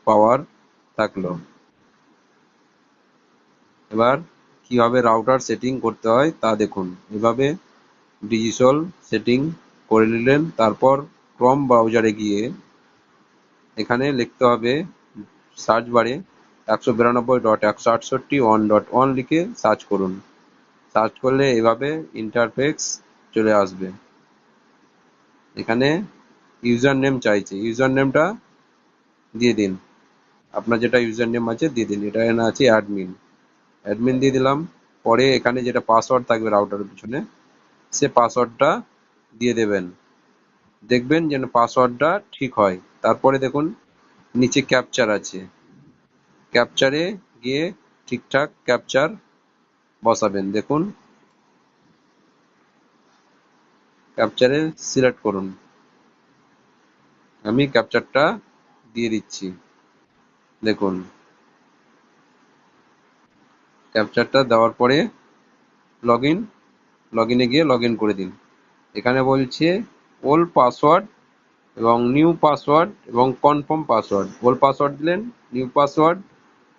পাওয়ার থাকলো। এবার কিভাবে রাউটার সেটিং করতে হয় তা দেখুন। এভাবে ডিজিটাল সেটিং করে নিলেন, তারপর ক্রোম ব্রাউজারে গিয়ে এখানে লিখতে হবে সার্চ বারে 192.168.1.1 লিখে সার্চ করুন। সার্চ করলে এভাবে ইন্টারফেস চলে আসবে। এখানে ইউজার নেম চাইছে, ইউজার নেমটা দিয়ে দিন, আপনার যেটা ইউজার নেম আছে দিয়ে দিন। এটা এখানে আছে অ্যাডমিন, অ্যাডমিন দিয়ে দিলাম। পরে এখানে যেটা পাসওয়ার্ড থাকবে রাউটারের পিছনে, সে পাসওয়ার্ডটা দিয়ে দেবেন। দেখবেন যেন পাসওয়ার্ডটা ঠিক হয়। তারপরে দেখুন নিচে ক্যাপচার আছে, ক্যাপচারে গিয়ে ঠিকঠাক ক্যাপচার বসাবেন। দেখুন ক্যাপচারে সিলেক্ট করুন। আমি ক্যাপচারটা দিয়ে দিচ্ছি। দেখুন ক্যাপচারটা দেওয়ার পরে লগইনে গিয়ে লগ ইন করে দিন। এখানে বলছে ওল্ড পাসওয়ার্ড এবং নিউ পাসওয়ার্ড এবং কনফার্ম পাসওয়ার্ড। ওল্ড পাসওয়ার্ড দিলেন, নিউ পাসওয়ার্ড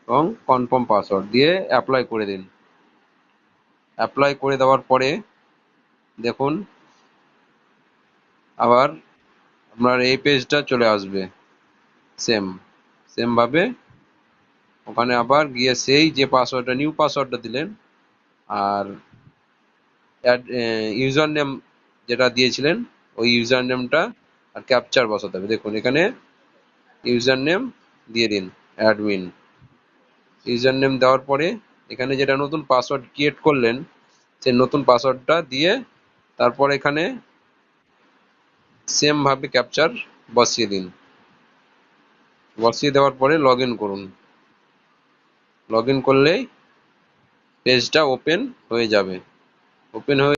এবং কনফার্ম পাসওয়ার্ড দিয়ে অ্যাপ্লাই করে দিন। অ্যাপ্লাই করে দেওয়ার পরে দেখুন আবার আপনার এই পেজটা চলে আসবে। সেম ভাবে ওখানে আবার গিয়ে সেই যে পাসওয়ার্ডটা নিউ পাসওয়ার্ডটা দিলেন আর ইউজার নেম যেটা দিয়েছিলেন ওই ইউজার নেমটা আর ক্যাপচার বসাতে হবে। দেখুন এখানে ইউজার নেম দিয়ে দিন অ্যাডমিন। ইউজার নেম দেওয়ার পরে এখানে যেটা নতুন পাসওয়ার্ড ক্রিয়েট করলেন সেই নতুন পাসওয়ার্ডটা দিয়ে তারপর এখানে সেম ভাবে ক্যাপচার বসিয়ে দিন। বসিয়ে দেওয়ার পরে লগ ইন করুন। লগ ইন করলেই পেজটা ওপেন হয়ে যাবে। ওপেন হয়ে